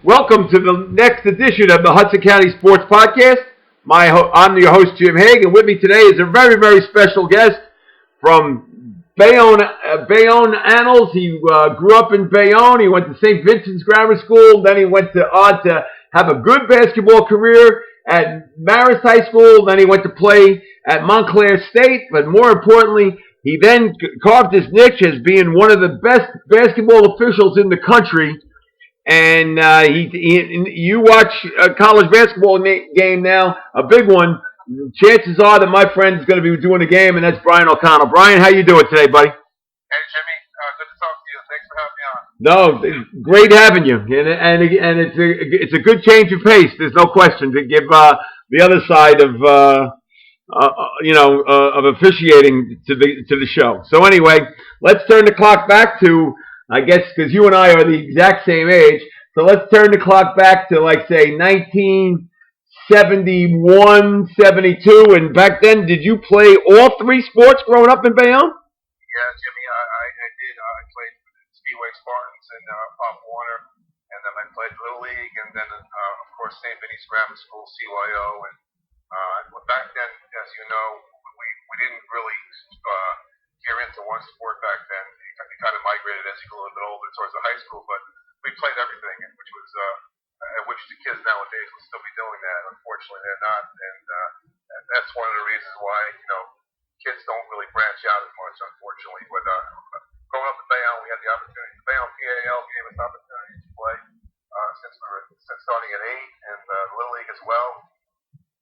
Welcome to the next edition of the Hudson County Sports Podcast. I'm your host, Jim Haig, and with me today is a very, very special guest from Bayonne, Annals. He grew up in Bayonne. He went to St. Vincent's Grammar School. Then he went on to have a good basketball career at Marist High School. Then he went to play at Montclair State. But more importantly, he then carved his niche as being one of the best basketball officials in the country. And you watch a college basketball game now, a big one. Chances are that my friend is going to be doing a game, and that's Brian O'Connell. Brian, how you doing today, buddy? Hey, Jimmy. Good to talk to you. Thanks for having me on. No, great having you, and it's a good change of pace. There's no question to give the other side of of officiating to the show. So anyway, let's turn the clock back to, I guess, because you and I are the exact same age. So let's turn the clock back to, like, say, 1971, 72. And back then, did you play all three sports growing up in Bayonne? Yeah, Jimmy, I did. I played Speedway Spartans and Pop Warner, and then I played Little League, and then, of course, St. Vinny's Grammar School, CYO. And back then, as you know, we didn't really gear into one sport back then. It kind of migrated as you got a little bit older towards the high school, but we played everything, which the kids nowadays will still be doing that. Unfortunately, they're not, and that's one of the reasons why kids don't really branch out as much, unfortunately. But growing up in Bayonne, we had the opportunity. The Bayonne PAL gave us opportunity to play since starting at 8, and Little League as well.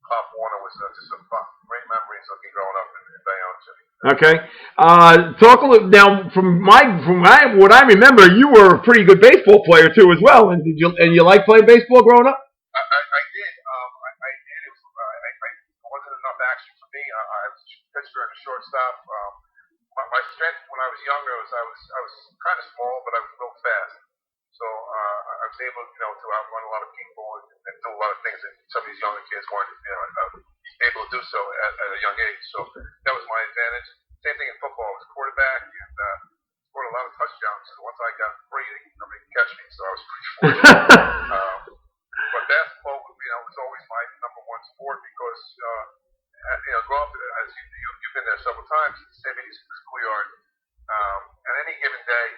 Pop Warner was just some great memories of me growing up in Bayonne, Jimmy. Okay. Talk a little now. From what I remember, you were a pretty good baseball player too, as well. And you like playing baseball growing up? I did. I did. It wasn't enough action for me. I was a pitcher and a shortstop. My strength when I was younger I was kind of small, but I was real fast. So I was able, to outrun a lot of people and do a lot of things that some of these younger kids weren't, able to do so at a young age. So that was my advantage. Same thing in football. I was a quarterback and scored a lot of touchdowns. So once I got free, nobody could catch me. So I was pretty fortunate. But basketball, was always my number one sport because, growing up, as you've been there several times, St. Vinny's schoolyard, at any given day,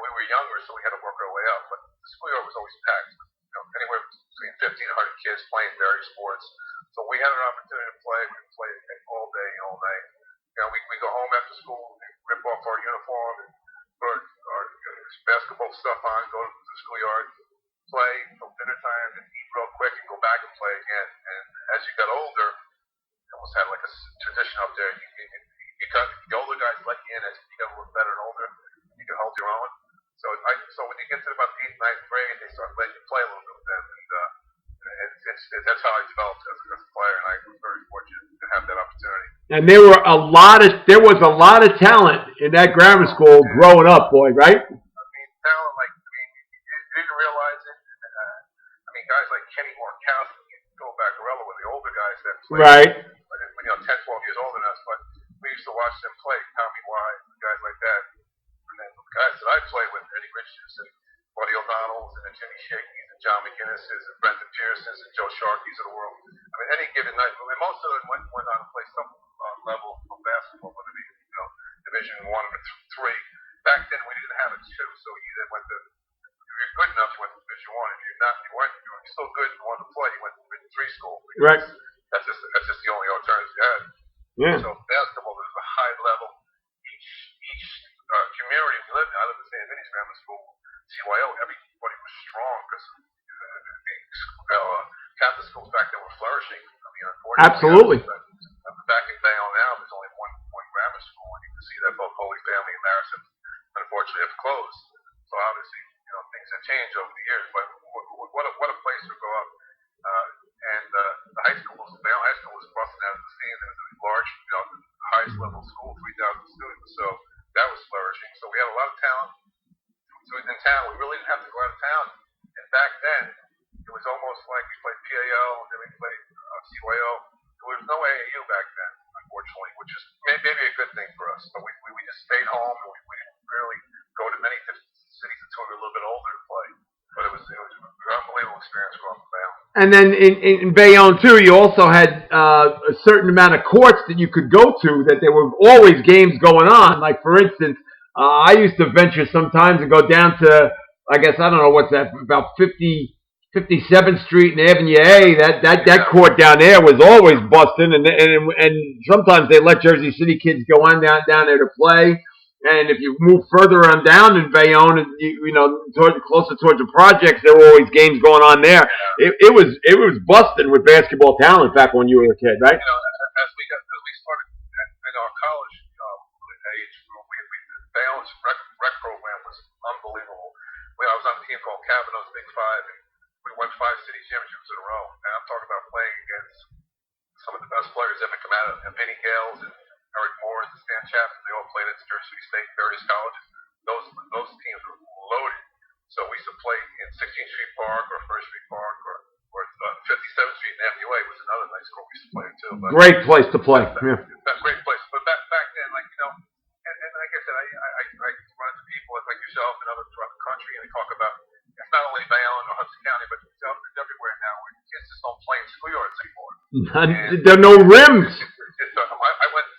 we were younger, so we had to work our way up. But the schoolyard was always packed. Anywhere between 50 and 100 kids playing various sports. So we had an opportunity to play. We could play all day, all night. We go home after school, rip off our uniform, and put our basketball stuff on, go to the schoolyard, play till dinner time, and eat real quick, and go back and play again. And as you got older, you almost had like a tradition up there. The older guys let you in as you got a little better and older. You could hold your own. So when you get to about the 8th, 9th grade, they start letting you play a little bit with them, and that's how I developed as a player, and I was very fortunate to have that opportunity. And there was a lot of talent in that grammar school growing up, boy, right? Talent, you didn't realize it. Guys like Kenny Morkowski and Phil Baccarello were the older guys that played. Right. 10, 12 years older than us, but we used to watch them play, Tommy Wise, guys like that. And then the guys that I played with, Eddie Richards and Buddy O'Donnell's and Jimmy Shakey's and John McGinnis's and Brendan Pearson's and Joe Sharkey's of the world. Any given night, most of them went on to play some level of basketball, whether it be Division 1 or 3. Back then, we didn't have it too, so you either went to, if you were good enough, you went to Division 1. If you were still good and wanted to play, you went to Division 3 school. Right. That's just the only alternative you had. Yeah. So basketball is a high level. Each community we lived in, I lived in St. Vinny's Grammar School, CYO, everybody was strong because Catholic schools back then were flourishing. Unfortunately, absolutely. Back in Bayonne now, there's only one grammar school, and you can see that both Holy Family and Marist unfortunately have closed. So obviously, things have changed over the years. But what a place to grow up. And the high school, Bayonne High School was busting out of the scene. It was a large, highest level school, 3,000 students. So that was flourishing. So we had a lot of talent. In town, we really didn't have to go out of town. And back then, it was almost like we played PAL and then we played CYO. There was no AAU back then, unfortunately, which is maybe a good thing for us. But we just stayed home and we didn't really go to many different cities until we were a little bit older to play. But it was experience growing up in Bayonne. And then in Bayonne too, you also had a certain amount of courts that you could go to. That there were always games going on. Like for instance, I used to venture sometimes and go down to, I guess I don't know what's that, about 57th Street and Avenue A. That court down there was always busting, and sometimes they let Jersey City kids go on down there to play. And if you move further on down in Bayonne, closer towards the projects, there were always games going on there. It was busting with basketball talent back when you were a kid, right? As we started in our college age, Bayonne's rec program was unbelievable. I was on a team called Kavanaugh's Big Five, and we won 5 city championships in a row. And I'm talking about playing against some of the best players ever come out of Vinny Gales and Eric Moore and Stan Chapman. They all played at Jersey City State, various colleges. Those teams were loaded. So we used to play in 16th Street Park or First Street Park or 57th Street and Avenue A was another nice court we used to play in too. But great place to play. Yeah. Great place. But back then, like and like I said, I run into people like yourself and others throughout the country, and they talk about it's not only Bayonne or Hudson County, but it's everywhere now where kids just don't play in schoolyards anymore. There are no rims. I went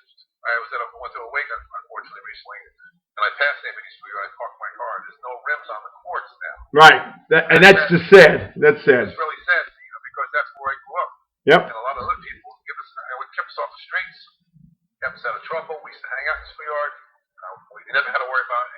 to a wake unfortunately recently, and I passed Navy schoolyard. I parked my car. There's no rims on the courts now. Right, that's just sad. That's sad. It's really sad, because that's where I grew up. Yep. And a lot of other people kept us off the streets, kept us out of trouble. We used to hang out in the schoolyard. We never had to worry about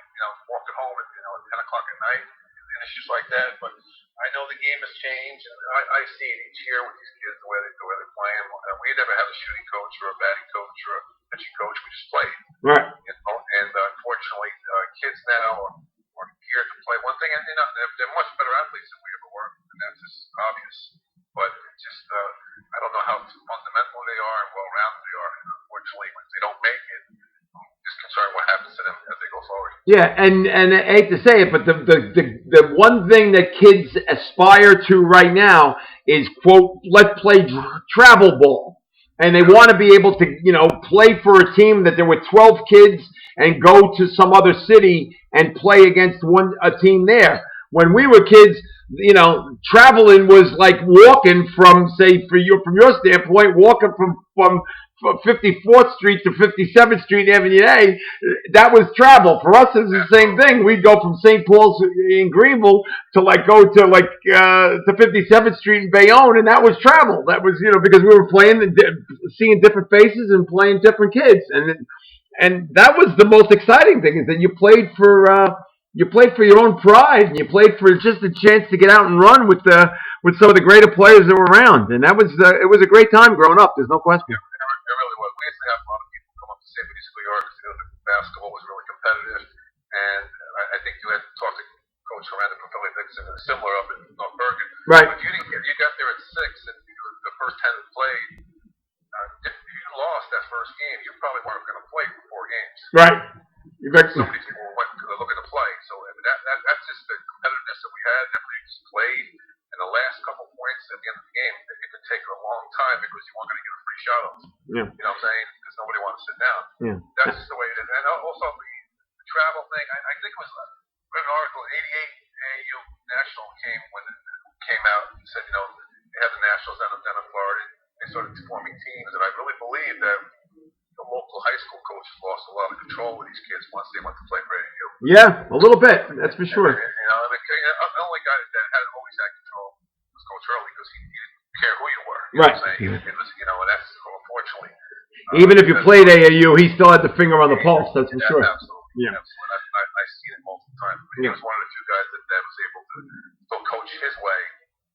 walking home at 10 o'clock at night and issues like that. But I know the game has changed, and I see it each year with these kids the way they're playing. We never had a shooting coach or a batting coach or a pitching coach. We just played. Right. And unfortunately, kids now are geared to play one thing, and they're much better athletes than we ever were, and that's just obvious. But it's just I don't know how fundamental they are and well-rounded they are. And unfortunately, when they don't make it, I'm just concerned what happens to them as they go forward. Yeah, and I hate to say it, but the one thing that kids aspire to right now is, quote, let's play travel ball. And they want to be able to, play for a team that there were 12 kids and go to some other city and play against a team there. When we were kids, traveling was like walking from, say, from your standpoint, walking from 54th Street to 57th Street Avenue A. That was travel. For us, it's the same thing. We'd go from St. Paul's in Greenville to go to 57th Street in Bayonne, and that was travel. That was, because we were playing and seeing different faces and playing different kids, and that was the most exciting thing, is that you played for your own pride, and you played for just a chance to get out and run with some of the greater players that were around, and it was a great time growing up. There's no question. It really was. We used to have a lot of people come up to St. Louis schoolyard because the basketball was really competitive, and I think you had talked to Coach Miranda from Philly Dixon, similar up in North Bergen. Right. If you got there at 6 and the first 10 that played, if you lost that first game, you probably weren't going to play for 4 games. Right. So many people went looking to play. So that's just the competitiveness that we had. Everybody just played. And the last couple points at the end of the game, it could take a long time because you weren't going to get a free shot off. Yeah. You know what I'm saying? Because nobody wanted to sit down. Yeah. That's just the way it is. And also the travel thing, I think it was an article, 88 AAU National came out and said, they had the Nationals down in Florida. They started forming teams. And I really believe that the local high school coaches lost a lot of control with these kids once they went to play for AAU. Yeah, a little bit. That's for sure. The only guy that had always had control was Coach Early, because he didn't care who you were. Right. It was, and that's unfortunately. Even if you played AAU, he still had the finger on the pulse. That's for sure. Absolutely. Yeah. Absolutely. I've seen it multiple times. He was one of the few guys that was able to still coach his way,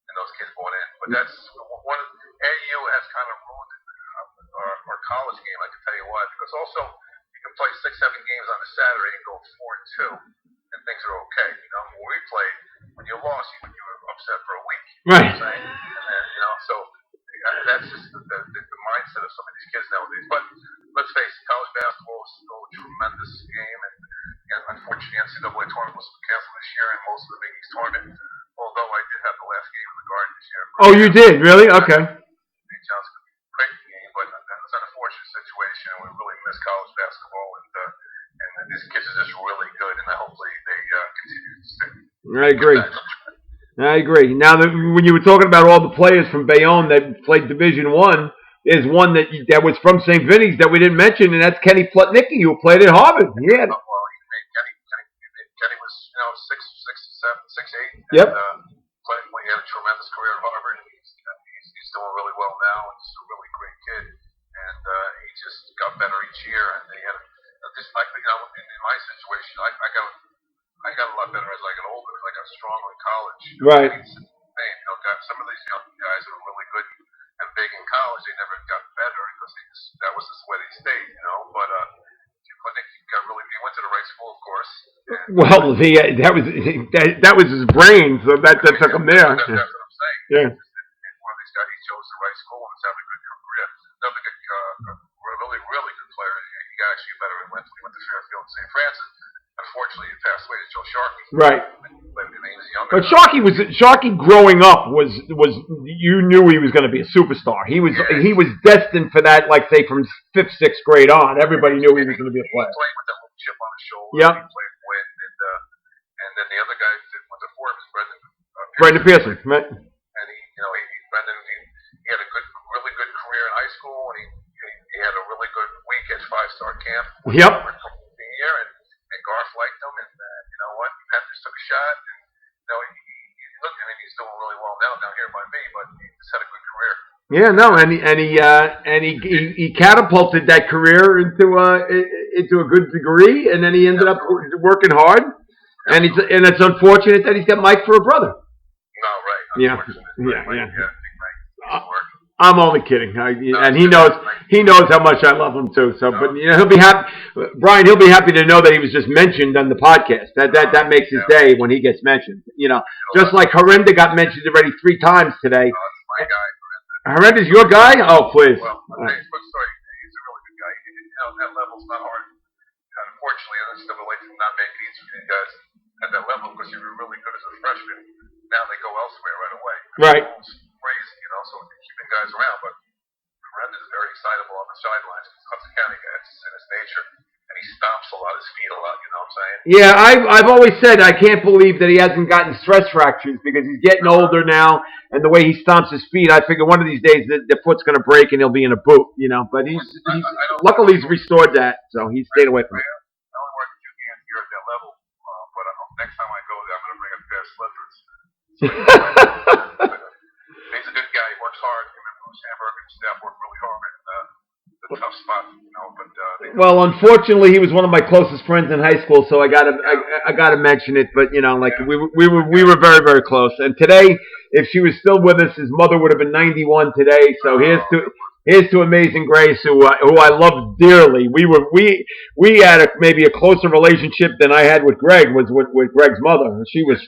and those kids bought in. But that's one of AAU has kind of ruined our college game. I can tell you why, because also you can play 6-7 games on a Saturday and go 4-2, and things are okay. When we played, when you lost, you were upset for a week. Right. And then, so that's just the mindset of some of these kids nowadays. But let's face it, college basketball is still a tremendous game, and unfortunately, the NCAA tournament was canceled this year, and most of the Big East tournament. Although I did have the last game in the Garden this year. Oh, you did? Really? Okay. Big Johnson, great game, but that's an unfortunate situation, and we really miss college basketball, and these kids are just really good, and hopefully they continue to stick. I agree. I agree. Now, when you were talking about all the players from Bayonne that played Division One, there's one that was from St. Vinny's that we didn't mention, and that's Kenny Plutnicki, who played at Harvard. Yeah. Well, Kenny was, six, eight, and Yep. he had a tremendous career at Harvard. And he's doing really well now. He's a really great kid, and he just got better each year. And he had just like in my situation, I got a lot better as I got older. As I got stronger in college. Right. Some of these young guys who were really good and big in college, they never got better because that was just where they stayed. But he got really. He went to the right school, of course. Well, that was his brain, so that took him there. That's what I'm saying. Yeah. One of these guys, he chose the right school and is having a good career. Another good, really, really good player. He got actually better. He went to Fairfield and St. Francis. Unfortunately, he passed away to Joe Sharkey. Right. But he was younger. But Sharkey growing up was you knew he was going to be a superstar. He was destined for that, like say from 5th, 6th grade on. Everybody knew he was going to be a player. He played with that little chip on his shoulder. Yep. He played with, and then the other guy that went to Ford was Brendan Pearson, right? And he had a really good career in high school, and he had a really good week at 5-star camp. Yep. Year, and Garth liked him, and you know what? Panthers took a shot, and he looked. I mean, he's doing really well down here by me, but he just had a good career. Yeah, no, and he catapulted that career into a good degree, and then he ended up working hard, and it's unfortunate that he's got Mike for a brother. No, right. Yeah. Big Mike. I'm only kidding, and he knows how much I love him too. So, but he'll be happy, Brian. He'll be happy to know that he was just mentioned on the podcast. That makes his day when he gets mentioned. Just like Horrenda got mentioned already 3 times today. My guy. Horenda's your guy? Oh, please. Well, quick story. He's a really good guy. That level's not hard. Unfortunately, that's the way to not make it easy for you guys at that level because you were really good as a freshman. Now they go elsewhere right away. Right. It's crazy, so keeping guys around. But Horrenda is very excitable on the sidelines. He's Hudson County guy. It's in his nature. And he stomps a lot, his feet a lot, you know what I'm saying? Yeah, I've always said I can't believe that he hasn't gotten stress fractures because he's getting older now, and the way he stomps his feet, I figure one of these days the foot's going to break and he'll be in a boot, But he's luckily he's restored that, so he stayed away from it. I only work with you hands here at that level, but next time I go there, I'm going to bring a pair of slippers. He's a good guy. He works hard. Sandberg and staff work really hard. The tough spot, But well, unfortunately, he was one of my closest friends in high school, so I gotta mention it. But we were very, very close. And today, if she was still with us, his mother would have been 91 today. So here's to Amazing Grace, who I love dearly. We had maybe a closer relationship than I had with Greg. Was with Greg's mother. She was,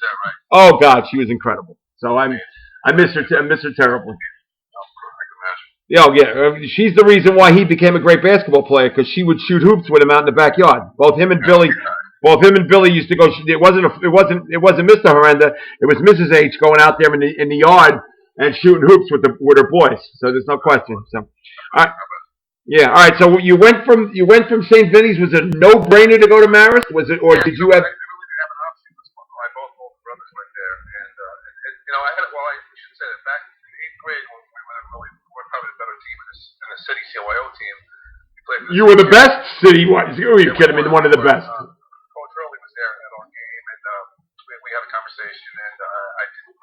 oh God, she was incredible. So I miss her terribly. Oh yeah, she's the reason why he became a great basketball player because she would shoot hoops with him out in the backyard. Both him and Billy used to go. It wasn't Mr. Horrenda. It was Mrs. H going out there in the yard and shooting hoops with her boys. So there's no question. So, all right. So you went from St. Vinny's. Was it a no-brainer to go to Marist? Was it, or did you have? I really didn't have an option. My both brothers went there, and I had. Well, I should say that back in 8th grade when we were probably the better team in the city CYO team. You were the best city. Who are you kidding me? One of the best. Coach Early was there at our game, and we had a conversation. And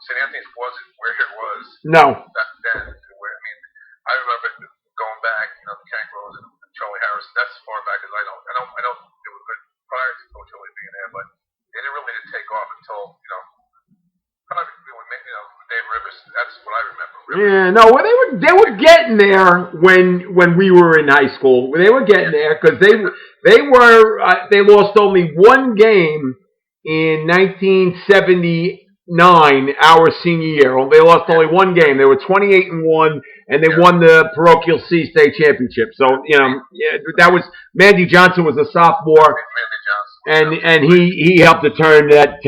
St. Anthony's wasn't where it was. No. Back then, I remember going back. Ken Rose and Charlie Harris. That's as far back as I know. I know they were good prior to Coach Early being there, but they didn't really take off until Dave Rivers. That's what I remember. Yeah, no, well, they were getting there when we were in high school. They were getting there because they lost only one game in 1979, our senior year. They lost only one game. They were 28-1, and they won the parochial C state championship. So that was Mandy Johnson was a sophomore. And he helped to turn that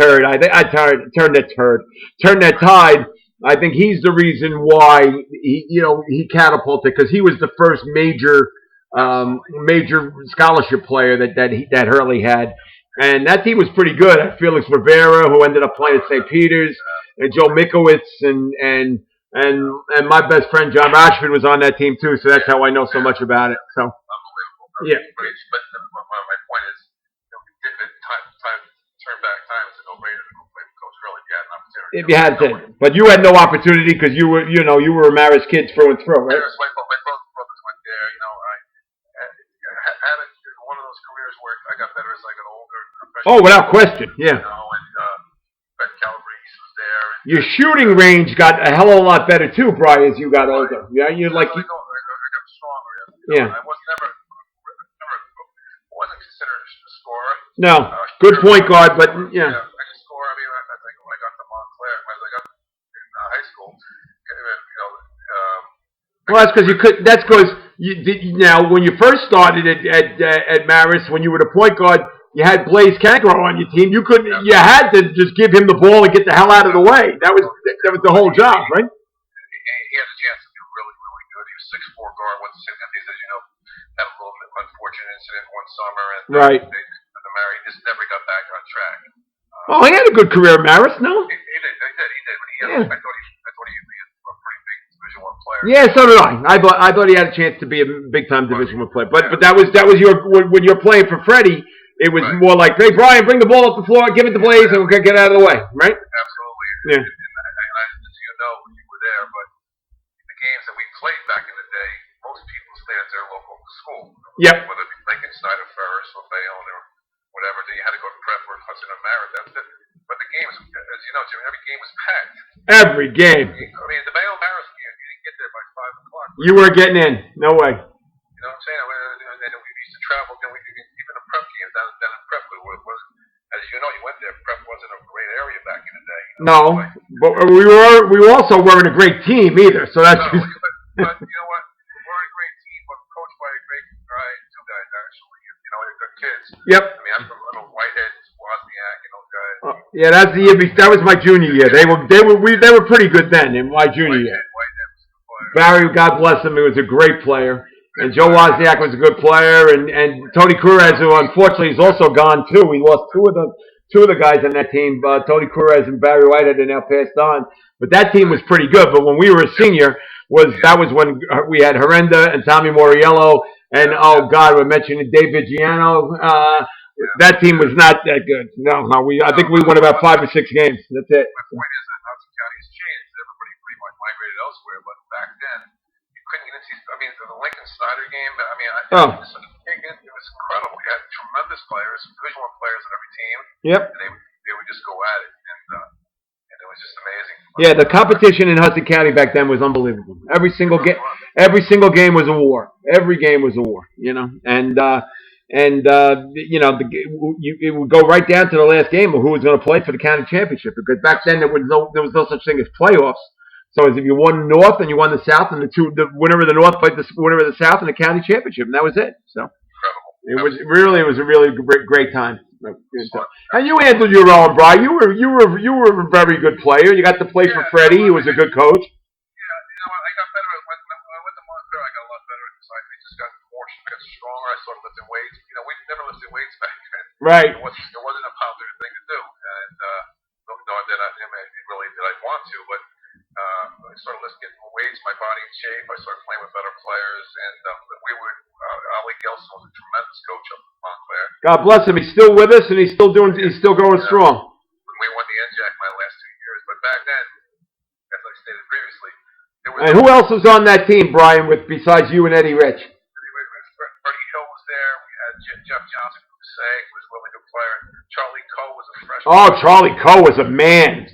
tide. I think he's the reason why he catapulted because he was the first major scholarship player that Hurley had, And that team was pretty good. Felix Rivera, who ended up playing at St. Peter's, and Joe Mikowitz, and my best friend John Rashford was on that team too. So that's how I know so much about it. So Unbelievable. yeah. But my point is, turn back time is a no-brainer to go play with Coach Curley if you had an opportunity. If you had to, but you had no opportunity because you were a Marist kid through and through, right? My both brothers went there. I had one of those careers where I got better as I got older. Oh, without question, yeah. Ben Calabrese was there. Your shooting range got a hell of a lot better too, Brian, as you got older. Yeah, I got stronger. Yeah. I was never wasn't considered a scorer. No, good point guard, but yeah. I could score. I mean, I think when I got to Montclair, when I got in high school, well, that's because you could. That's because now when you first started at Marist, when you were the point guard, you had Blaze Cancro on your team. You couldn't. You had to just give him the ball and get the hell out of the way. That was the whole job, right? He had a chance to do really, really good. He was 6'4" guard. Went to St. Peter's, as you know, had a little unfortunate incident one summer, and right. They just never got back on track. Oh, he had a good career at Marist, no? He did. But I thought he was a pretty big Division I player. Yeah, so did I. I thought he had a chance to be a big time Division I player. But that was your when you're playing for Freddie. It was more like, hey, Brian, bring the ball up the floor, give it to Blaze, and we're going to get out of the way, right? Absolutely. Yeah. And as you know, you were there, but the games that we played back in the day, most people stayed at their local school. Yep. Whether it be Lincoln, Snyder, Ferris, or Bayonne, or whatever. Then you had to go to Prep or Hudson or Merritt. But the games, as you know, Jim, every game was packed. Every game. I mean, the Bayonne Marist game, you didn't get there by 5 o'clock. You weren't getting in. No way. You know what I'm saying? And we used to travel. Even a prep game down in Prep was, as you know, you went there. Prep wasn't a great area back in the day. No, but we also weren't a great team either. So that's. No, but you know what? We weren't a great team, but coached by a great guy, two guys actually. They're good kids. Yep. I mean, I'm a Whitehead, Wozniak, guys. Yeah, that's the year. That was my junior year. They were pretty good then in my junior year. Whitehead was a good player. Barry, God bless him, he was a great player. And Joe Wozniak was a good player, and Tony Cruz, who unfortunately is also gone too. We lost two of the guys on that team. Tony Cruz and Barry Whitehead are now passed on. But that team was pretty good. But when we were a senior, that was when we had Herenda and Tommy Moriello, and oh God, we're mentioning Dave Viggiano. That team was not that good. No. I think we won about 5 or 6 games. That's it. My point is that Hudson County's changed. Everybody pretty much migrated elsewhere, but back then you couldn't get into. I mean, the Lincoln Snyder game. I mean, it was incredible. We had tremendous players, Division I players on every team. Yep. And they would just go at it, and it was just amazing. Yeah, the competition in Hudson County back then was unbelievable. Every single game was a war. Every game was a war. It would go right down to the last game of who was going to play for the county championship, because back then there was no such thing as playoffs. So as if you won the North and you won the South, and the winner of the North played the winner of the South in the county championship, and that was it. So it was a really great time. And you handled your own, Brian. You were a very good player. You got to play for Freddie. He was a good coach. Yeah, I got better when I went to Montclair. I got a lot better at the side. I just got stronger. I started lifting weights. We never lifted weights back then. Right. It wasn't a popular thing to do, and did I want to, but I started getting weights, my body in shape. I started playing with better players, and Ali Gelson was a tremendous coach up in Montclair. God bless him. He's still with us, and he's still going strong. We won the NJAC my last 2 years, but back then, as I stated previously, and who else was on that team, Brian, besides you and Eddie Rich? Freddie Hill was there. We had Jeff Johnson, who was a really good player. Charlie Coe was a freshman. Oh, Charlie Coe was a man.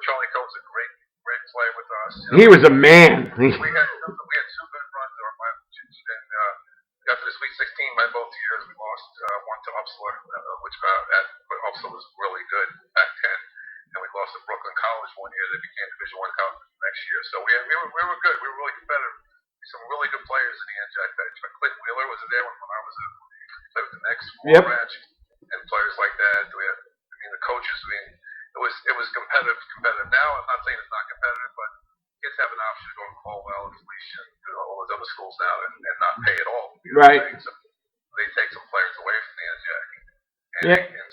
Charlie Coe was a great player with us. He was a man. We had 2 good runs. Got to the Sweet 16 by both years. We lost one to Upsler, but Upsler was really good back then. And we lost to Brooklyn College one year. They became Division I college next year. So we were good. We were really competitive. Some really good players in the NJAC. Clint Wheeler was there when I was played with the next branch, and players like that. The coaches. It was competitive. Now I'm not saying it's not competitive, but kids have an option to go to Colwell and Felicia and all those other schools now and not pay at all. Right. So they take some players away from the NJAC. And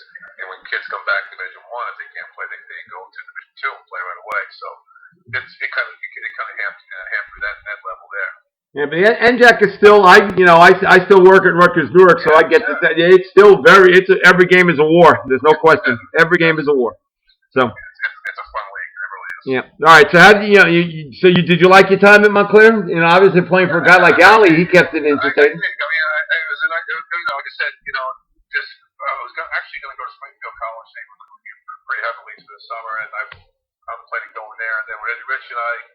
it kind of hampered that level there. Yeah, but NJAC is still, I still work at Rutgers Newark, so I get that. Yeah, it's still every game is a war. There's no question. Every game is a war. So. It's a fun league. It really is. Yeah. All right. So how did did you like your time at Montclair? Obviously playing for a guy like Ali, he kept it entertaining. Like I said, just I was actually going to go to Springfield College pretty heavily for the summer, and I contemplated going there. And then Rich and I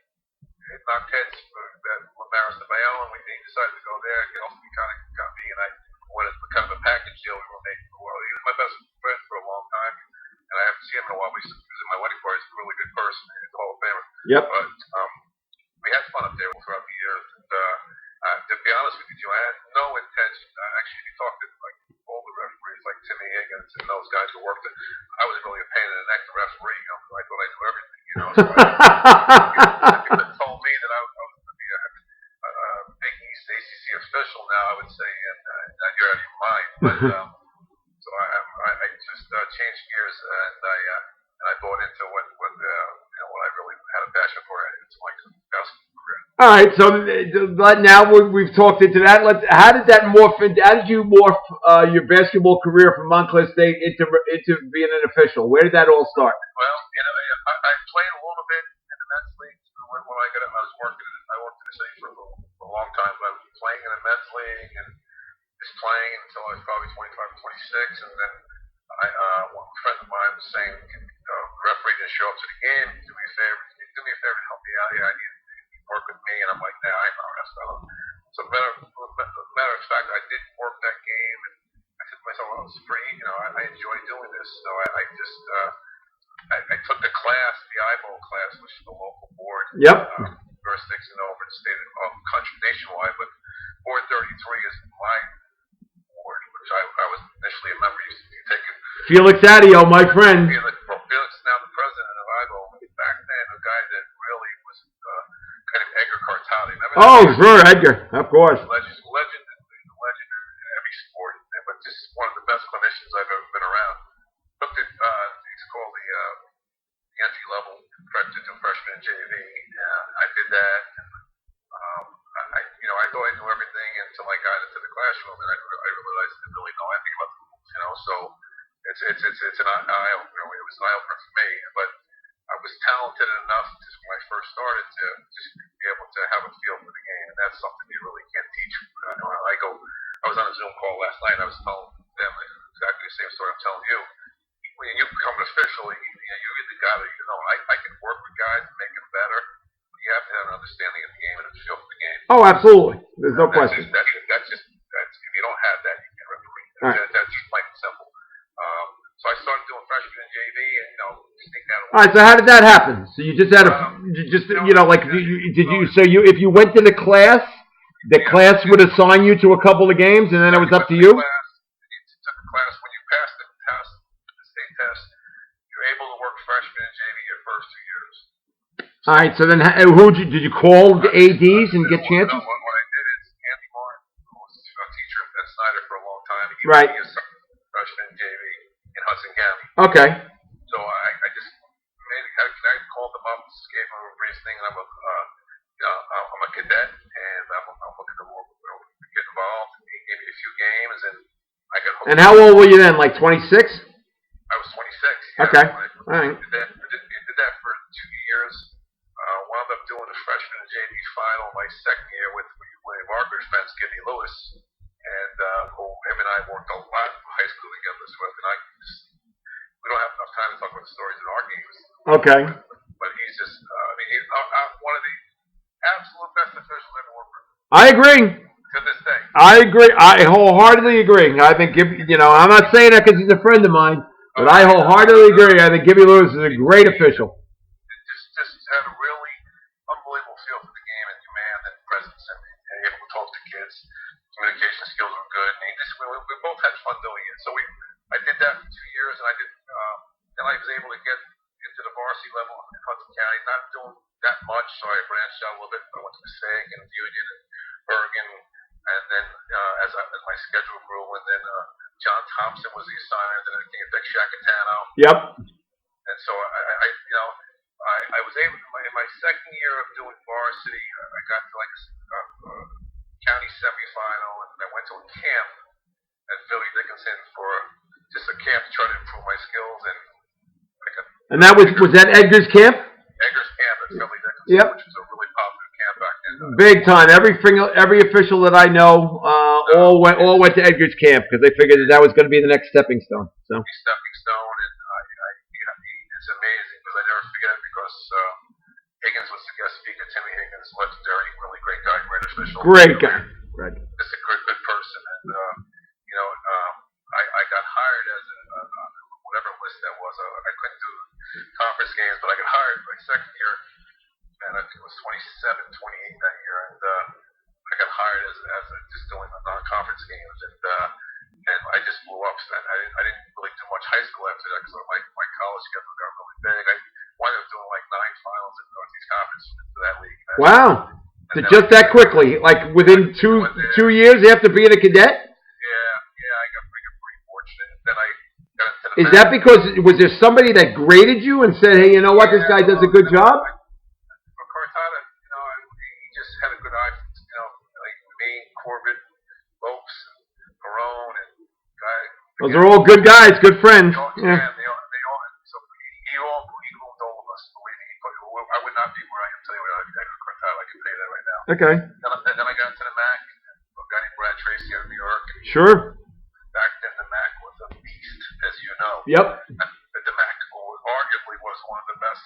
knocked heads at Maris and Bayonne, and we decided to go there. He also kind of got me, and I wanted kind of a package deal we were making. Well, he was my best friend for a long time, and I haven't seen him in a while. He was at my wedding party. He's a really good person. He's a Hall of Famer. Yep. But we had fun up there throughout the years. And to be honest with you, I had no intention. Actually, if you talk to all the referees, like Timmy Higgins and those guys who worked it, I was really a pain in the neck to referee. I thought I knew everything. So if you had told me that I was going to be a Big East ACC official now, I would say, you're out of your mind. But so I just changed gears, and I bought into what I really had a passion for. It's my basketball career. All right, so now we've talked into that. How did that morph? How did you morph your basketball career from Montclair State into being an official? Where did that all start? Well, I played a little bit in the men's league when I got it. I worked in the city for a long time, but I was playing in the men's league and just playing until I was probably 25 or 26, and then one friend of mine was saying, the referee didn't show up to the game. Do me a favor and help me out here. I need to work with me. And I'm like, nah, I'm not wrestling. So matter of fact, I did work that game, and I said to myself, well, it's free. I enjoy doing this. So I took the class, the eyeball class, which is the local board. Yep. Jurisdiction over the state of country nationwide, but Board 33 is my board, which I was initially a member. Used to be taken. Felix Adio, my friend. Felix is now the president of IBO. Back then, a guy that really was kind of Edgar Cartati. Oh, sure, Edgar, of course. Legend in every sport, but just one of the best clinicians I've ever been around. Looked at it's called the entry level freshman and JV. I did that. I thought I knew everything until I got into the classroom, and I realized I didn't really know anything about the rules. So it's an eye opener. It was an eye opener for me, but I was talented enough just when I first started to just be able to have a feel for the game, and that's something you really can't teach. I was on a Zoom call last night, and I was telling them exactly the same story I'm telling you. When you become an official, you really got to, I can work with guys and make them better. You have to have an understanding of the game and a feel for the game. Oh, absolutely. There's no question. That's if you don't have that, you can't referee. Right. That's just plain and simple. So I started doing freshman and JV, and sneak out. All right. So how did that happen? So you just had if you went to the class would assign you to a couple of games, and then it was up to you. You took a class. When you pass the test, the state test, you're able to work freshman and JV your first 2 years. All right. So then, did you call the ADs and get chances? No, what I did is Andy Martin, who was a teacher at Snyder for a long time, he right. gave me a freshman and JV in Hudson County. Okay. So I just I called them up, just gave them a reasoning, and I'm a cadet, and I'm looking to get involved. He gave me a few games, and I got hooked. And how old were you then? Like 26? I was 26. Yeah. Okay. All right. Did that for 2 years. Wound up doing the freshman and JV final my second year with one of Margaret's friends, Gibby Lewis, and him and I worked a lot in high school together. And we don't have enough time to talk about the stories in our games. Okay. But he's just, he's one of the absolute best officials I've ever worked with. I agree. To this day. I agree. I wholeheartedly agree. I think I'm not saying that because he's a friend of mine, but I wholeheartedly agree. I think Gibby Lewis is a great official. Just had a really unbelievable feel for the game and command and presence, and able to talk to kids. Communication skills were good, and we both had fun doing it. So I did that for 2 years, and then I was able to get into the varsity level in Hudson County, not doing that much, so I branched out a little bit. I went to Passaic and Union and Bergen, and then as my schedule grew, and then John Thompson was the assignment, and then it came to Shacatano. Yep. And so I I was able in my second year of doing varsity. I got to like a county semifinal, and I went to a camp at Philly Dickinson for just a camp to try to improve my skills. And like and that was that Edgar's camp? Edgar's camp at Philly Dickinson, Yep. which was a really popular camp back then. Big time. Every official that I know all went to Edgar's camp because they figured that was going to be the next stepping stone. So. Stepping stone, and it's amazing because I never forget it because Higgins was the guest speaker. Timmy Higgins, legendary, really great guy, great official. Great guy. Right. Just a good person, and I got hired as whatever list that was. I couldn't do conference games, but I got hired my second year, and I think it was 27, 28 that year, and I got hired as just doing the non-conference games, and I just blew up. So I didn't really do much high school after that because my college schedule got really big. I wound up doing like 9 finals in Northeast Conference for that league. Wow. Just that quickly, like within two years after being a cadet? Yeah, I got pretty fortunate. Then I got into the Is that because, was there somebody that graded you and said, hey, you know what, this guy does a good job? Cortada, he just had a good eye, like me, Corbett, Lopes, Perone, and guy. Those are all good guys, good friends. Yeah. They all, so he owned all of us. Believe me, I would not be where I am today without Edgar Cortada. I can tell you that right now. Okay. Then I got into the MAC, a guy named Brad Tracy out of New York. Sure. Back then, the MAC was a beast, as you know. Yep. The MAC arguably was one of the best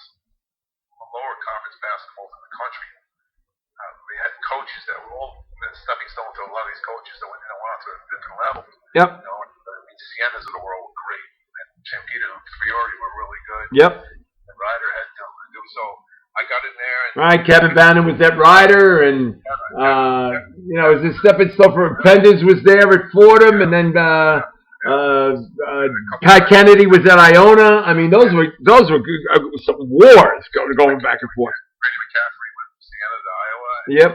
lower conference basketballs in the country. We had coaches that were all stepping stone to a lot of these coaches that went on to a different level. Yep. Sienas of the world were great, and Champito and Fiore were really good. Yep. And Ryder had to do so. I got in there. And right, Kevin Bannon was at Ryder, and was a stepping stone for Penders was there at Fordham, and then Pat Kennedy was at Iona. I mean, those were some wars going back and forth. Brady McCaffrey went from Siena to Iowa. Yep.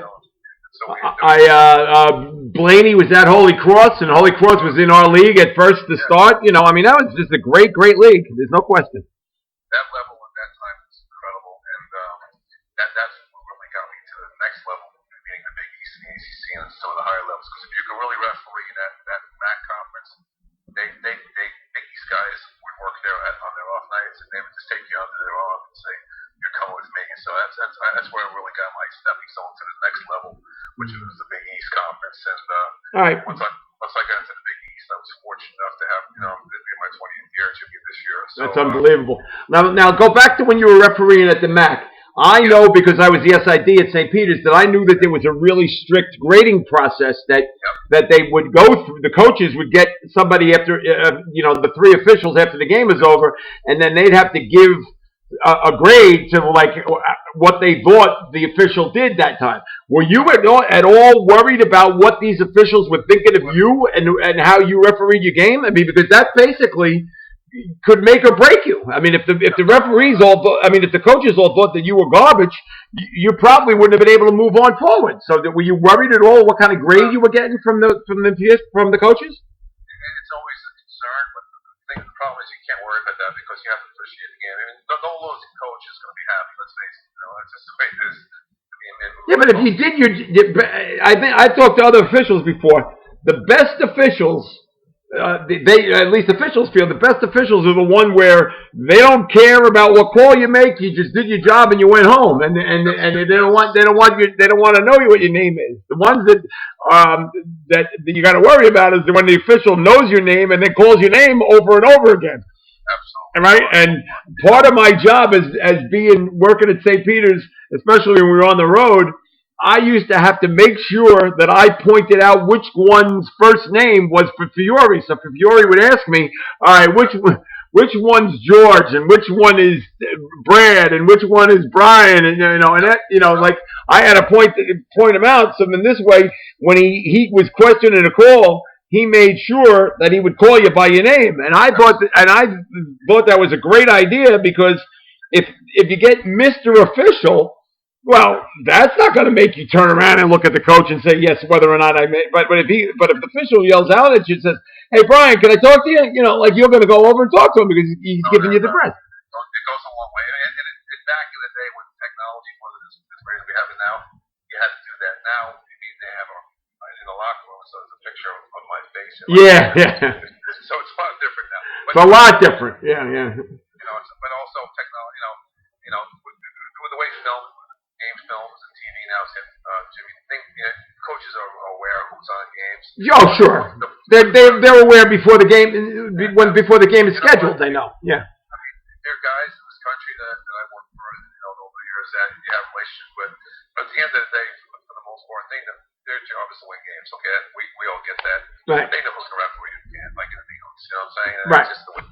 Blaney was at Holy Cross, and Holy Cross was in our league at first to start. That was just a great league. There's no question. That level at that time was incredible, and that's what really got me to the next level, being the Big East and the ACC and some of the higher levels. Because if you could really referee that MAC conference, they Big East guys would work there on their off nights, and they would just take you under their arm and say, "You're coming with me." So that's where I really got my stepping stone to the next level, which was the Big East conference. And all right. Once I got into the Big East, I was fortunate enough to have it'd be my 20th year to be this year. So, that's unbelievable. Now go back to when you were refereeing at the MAC. I know because I was the SID at St. Peter's that I knew that there was a really strict grading process that they would go through. The coaches would get somebody after the 3 officials after the game is over, and then they'd have to give a grade to like what they thought the official did that time. Were you at all worried about what these officials were thinking of you and how you refereed your game? I mean, because that basically could make or break you. I mean, if the referees if the coaches all thought that you were garbage, you probably wouldn't have been able to move on forward. So were you worried at all what kind of grade you were getting from the coaches? It's always a concern, but the problem is you can't worry about that because you have to officiate the game. I mean, no losing coach is going to be happy. Let's face it. That's just the way it is. Yeah, but if you did I talked to other officials before. The best officials. They at least officials feel the best officials are the one where they don't care about what call you make. You just did your job and you went home, and they don't want to know what your name is. The ones that you got to worry about is when the official knows your name and then calls your name over and over again. Absolutely. Right, and part of my job as working at St. Peter's, especially when we were on the road, I used to have to make sure that I pointed out which one's first name was for Fiore. So Fiore would ask me, all right, which one's George and which one is Brad and which one is Brian, and like I had to point him out. So in this way, when he was questioning a call, he made sure that he would call you by your name. And I thought that was a great idea because if you get Mr. Official, well, that's not going to make you turn around and look at the coach and say yes, whether or not I made. But if the official yells out at you and says, "Hey, Brian, can I talk to you?" Like you're going to go over and talk to him because he's giving you the breath. It goes a long way. And back in the day as great as we have it now. You had to do that. Now you need to have in the locker room, so there's a picture of my face. Yeah. So it's a lot different now. But, It's a lot different. Yeah. But also technology. With the way game films and TV now is hit, Jimmy, coaches are aware of who's on games. Oh, sure. They're aware before the game before the game is scheduled. They know. Yeah. I mean, there are guys in this country that I worked for, over the years that you have relationships with. But at the end of the day, for the most important thing, their job is to win games. Okay, we all get that. Right. They know who's going to referee you, like anything else. You know what I'm saying? And right. It's just the way.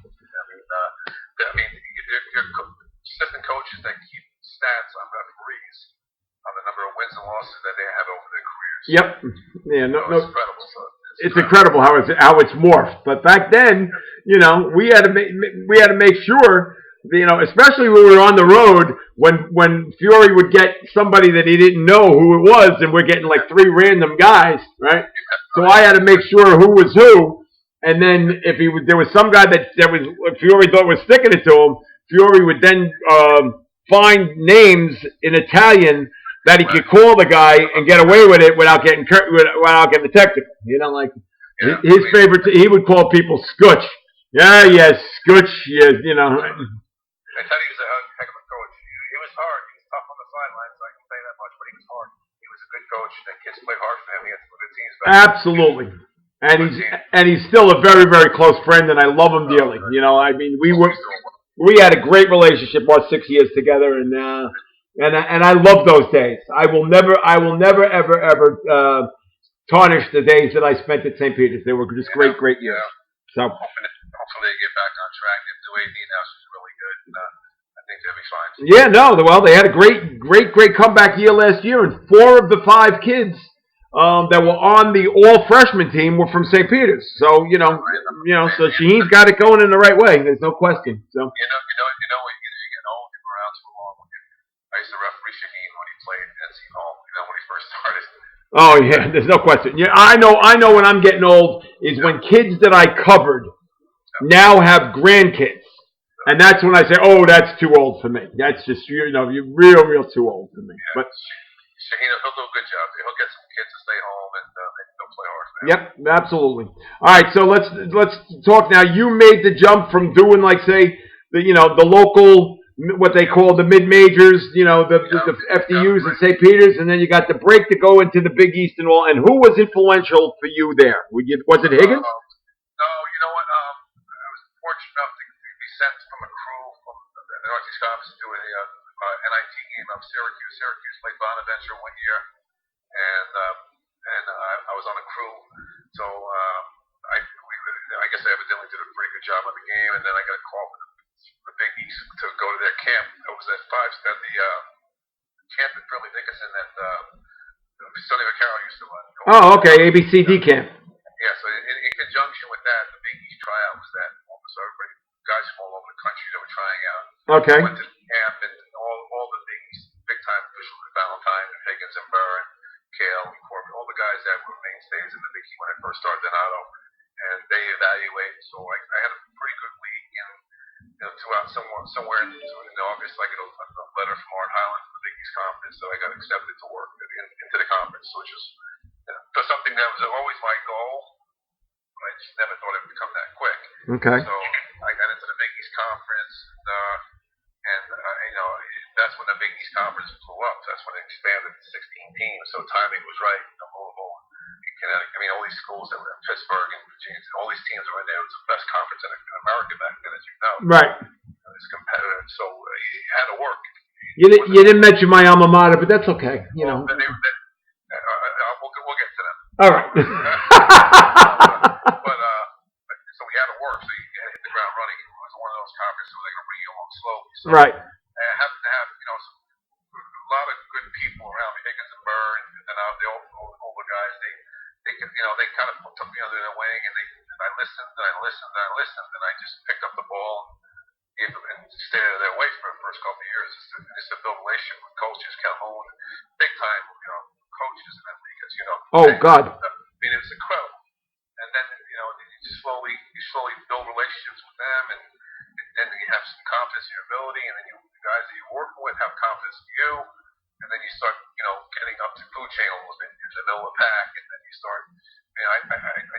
Your assistant coaches that keep stats on referees on the number of wins and losses that they have over their careers. Yep. Yeah. No. It's incredible. It's incredible how it's morphed. But back then, we had to make sure, especially when we were on the road, when Fiore would get somebody that he didn't know who it was, and we're getting like 3 random guys, right? So I had to make sure who was who, and then if there was some guy that Fiore thought was sticking it to him, Fiore would then find names in Italian that he could call the guy and get away with it without getting the technical. His favorite. He would call people Scooch. Yeah, Scooch. Yes, I tell you, he was a heck of a coach. He was hard. He was tough on the sidelines. I can say that much, but he was hard. He was a good coach. The kids played hard for him. He had some good teams. Absolutely. And he's still a very, very close friend, and I love him dearly. I mean, we had a great relationship our 6 years together, and I love those days. I will never ever tarnish the days that I spent at St. Peter's. They were just great years. Yeah. So hopefully they get back on track. If the way now is really good, I think they'll be fine. Yeah, no, well, they had a great comeback year last year, and 4 of the 5 kids that were on the all freshman team were from St. Peter's. So so Shaheen's got it going in the right way. There's no question. So when you get old, you've been around too long. I used to referee Shaheen when he played at NC Home. When he first started. Oh yeah, there's no question. Yeah, I know when I'm getting old is when kids that I covered now have grandkids. And that's when I say, oh, that's too old for me. That's just, you're real too old for me. Yeah. But Shaheen, he'll do a good job. He'll get some kids to stay home and they'll play hard. Yep, absolutely. All right, so let's talk now. You made the jump from doing, like, say, the local, what they call the mid-majors, the FDUs in St. Peter's, and then you got the break to go into the Big East and all. And who was influential for you there? Was it Higgins? No, you know what? I was fortunate enough to be sent from a crew from the Northeast Conference to a NIT game of Syracuse. Syracuse played Bonaventure one year, and I was on a crew. So I guess I evidently did a pretty good job on the game, and then I got a call from the Big East to go to their camp. It was at the camp at Burley Dickinson that Sonny Vaccaro used to run. Oh, okay, ABCD camp. Yeah, so in conjunction with that, the Big East tryout was that. So everybody, guys from all over the country that were trying out. Okay. Went to the camp, and all the big time officials, Valentine, and Higgins, and Burr, and Kale, and Corbin, all the guys that were mainstays in the Big East when I first started Donato, and they evaluate. So I had a pretty good week, and throughout somewhere in August, I get a letter from Art Highland from the Big East Conference, so I got accepted to work into the conference, which is something that was always my goal, but I just never thought it would come that quick. Okay. So I got into the Big East Conference, and that's when the Big East Conference blew up. That's when it expanded to 16 teams. So timing was right. Louisville, Connecticut. I mean, all these schools that were in Pittsburgh and Virginia, all these teams were in there. It was the best conference in America back then, as you know. Right. It's competitive, so you had to work. You didn't mention my alma mater, but that's okay. We'll get to them. All right. But so we had to work, so you had to hit the ground running. It was one of those conferences where they're going to bring you along slowly. So right. I happened to have a lot of good people around me, Higgins and Burr, and the older guys. They kind of took me under their wing, and I listened and I listened and I listened, and I just picked up the ball and stayed out of their way for the first couple of years. Just to build a relationship with coaches, Calhoun, big time, coaches in that league, as you know. Oh God. I mean, it was incredible. And then you slowly build relationships with them, and then you have some confidence in your ability, and then the guys that you're working with have confidence in you, channel was in the middle of the pack, and then you start. I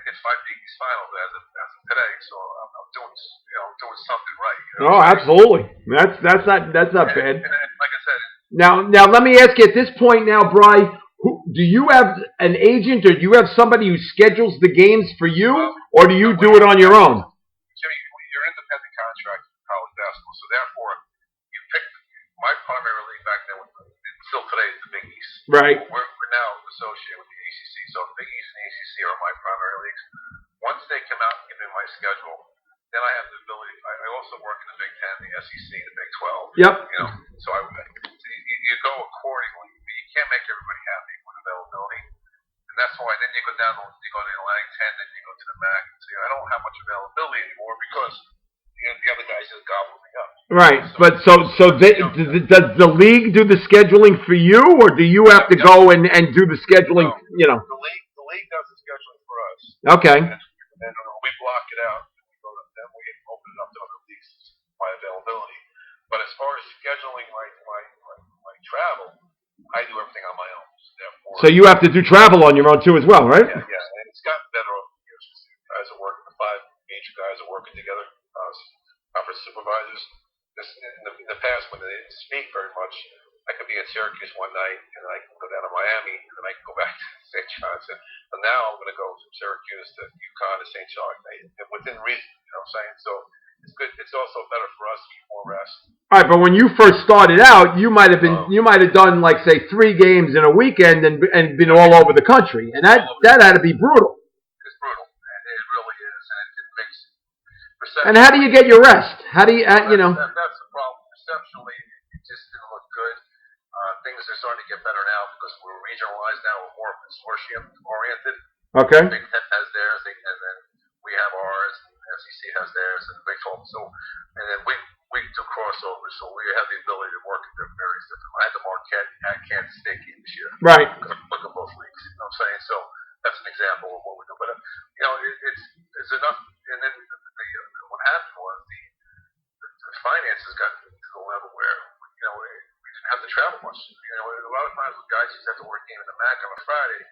did 5 Big East finals as of today, so I'm doing something right. Oh, absolutely. That's not bad. And like I said. Now let me ask you at this point now, Bri, do you have an agent or do you have somebody who schedules the games for you, or do you do it on your own? Jimmy, you're an independent contractor in college basketball, so therefore you pick my primary league back then. Still today is the Big East. Right. We're now associated with the ACC, so the Big East and the ACC are my primary leagues. Once they come out and give me my schedule, then I have the ability. I also work in the Big Ten, the SEC, the Big 12. Yep. So you go accordingly. You can't make everybody happy with availability, and that's why. Then you go down, you go to the Atlantic 10, then you go to the MAC, and say I don't have much availability anymore because the other guys just gobble me up. Right, but does the league do the scheduling for you, or do you have to go and do the scheduling? No, the league does the scheduling for us. Okay. And we block it out. Then we open it up to other leagues by availability. But as far as scheduling my travel, I do everything on my own. Therefore, so you have to do travel on your own too as well, right? Yeah, and it's gotten better over the years. Guys are working, the 5 major guys are working together. Conference supervisors. In the past, when they didn't speak very much, I could be in Syracuse one night, and I can go down to Miami, and then I can go back to St. John's. But now I'm going to go from Syracuse to UConn to St. John's, within reason. You know what I'm saying? So it's good. It's also better for us to get more rest. All right, but when you first started out, you might have done like say 3 games in a weekend and been all over the country, and that had to be brutal. It's brutal, and it really is, and it makes. And how do you get your rest? How do you, That's the problem. Perceptually, it just didn't look good. Things are starting to get better now because we're regionalized now. We're more consortium oriented. Okay. Big Ten has theirs, and then we have ours. And the SEC has theirs, and the Big 12. So, and then we do crossovers, so we have the ability to work at various different. I had the Marquette at Kansas State game this year. Right. Because I look at both leagues. You know what I'm saying? So that's an example of what we do. But it's enough. And then what happened was the finances got to the level where we didn't have to travel much. A lot of times with guys just have to work game in the MAC on a Friday,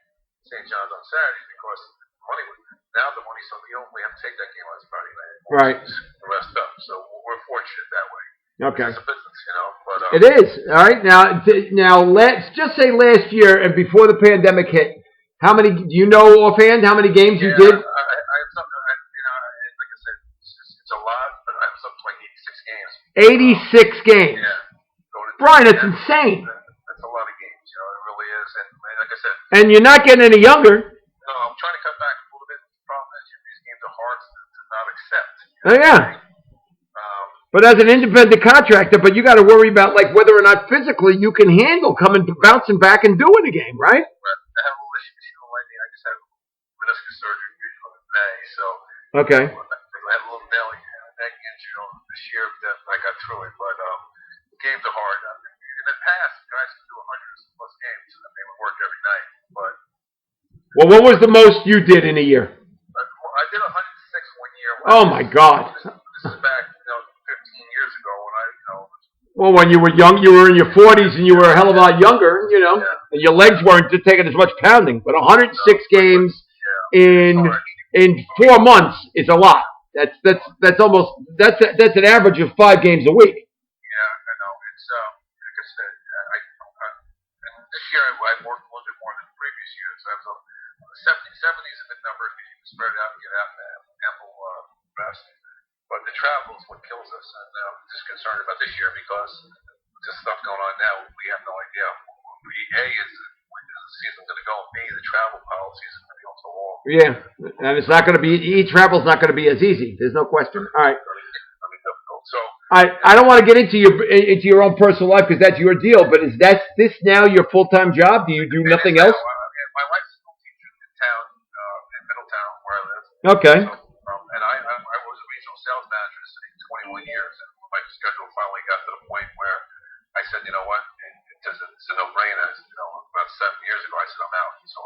St. John's on Saturday because the money, so you don't only have to take that game on Friday night. Right. The rest up. So we're fortunate that way. Okay. It's a business, but it is. All right. Now let's just say last year and before the pandemic hit, how many do you know offhand? How many games you did? I have something. Like I said, it's a lot, but I have something like 86 games. 86 games. Yeah. Brian, that's insane. That's a lot of games. It really is. And like I said. And you're not getting any younger. No, I'm trying to cut back a little bit. The problem is these games are hard to not accept. Oh yeah. But as an independent contractor, you got to worry about like whether or not physically you can handle bouncing back and doing a game, right? I have a little issue. I just had meniscus surgery in May, so okay. I had a little neck injury this year that I got through it. But games are hard. In the past, guys could do 100 plus games, and they would work every night. But well, what was the most you did in a year? I did 106 one year. Oh my God. This is back, 15 years ago when I. Well, when you were young, you were in your 40s, and you were a hell of a lot younger, Yeah. And your legs weren't taking as much pounding. But 106 games in 4 months is a lot. That's an average of 5 games a week. Yeah, I know. It's like I said, and this year I worked a little bit more than the previous years. I was 70 is a good number if you can spread it out and get out and have ample rest. But the travel is what kills us, and I'm just concerned about this year because with this stuff going on now, we have no idea. Is the season going to go? And B, the travel policy is going to be off the wall. Yeah, and it's not going to be. Travel's not going to be as easy. There's no question. All right. Difficult. So I don't want to get into your own personal life because that's your deal. But is this now your full-time job? Do you do nothing else? My wife's a school teacher in town, in Middletown, where I live. Okay. So, and I was a regional sales manager in the city for 21 years, and my schedule finally got to the point where I said, you know what, it's a no-brainer. About 7 years ago, I said I'm out. So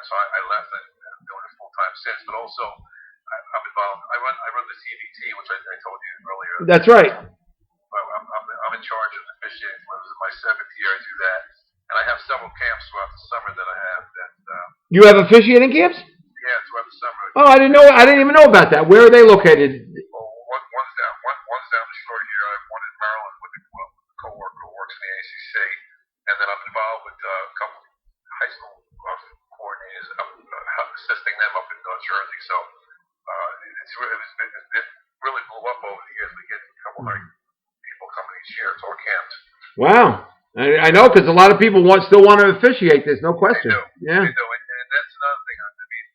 so I left and I'm doing it full time since. But also, I'm involved. I run the CBT, which I told you earlier. That's right. I'm in charge of officiating. This is my 7th year I do that. and I have several camps throughout the summer that I have that. You have officiating camps? Yeah, throughout the summer. Oh, I didn't know. I didn't even know about that. Where are they located? Well, one's down the shore here. I have one in Maryland with a coworker who works in the ACC, and then I'm involved with a couple of high school coordinators, assisting them up in North Jersey. So it really blew up over the years. We get a couple hundred people coming each year to our camps. Wow. I know, because a lot of people still want to officiate. There's no question. They do. Yeah. They do. And that's another thing. I mean,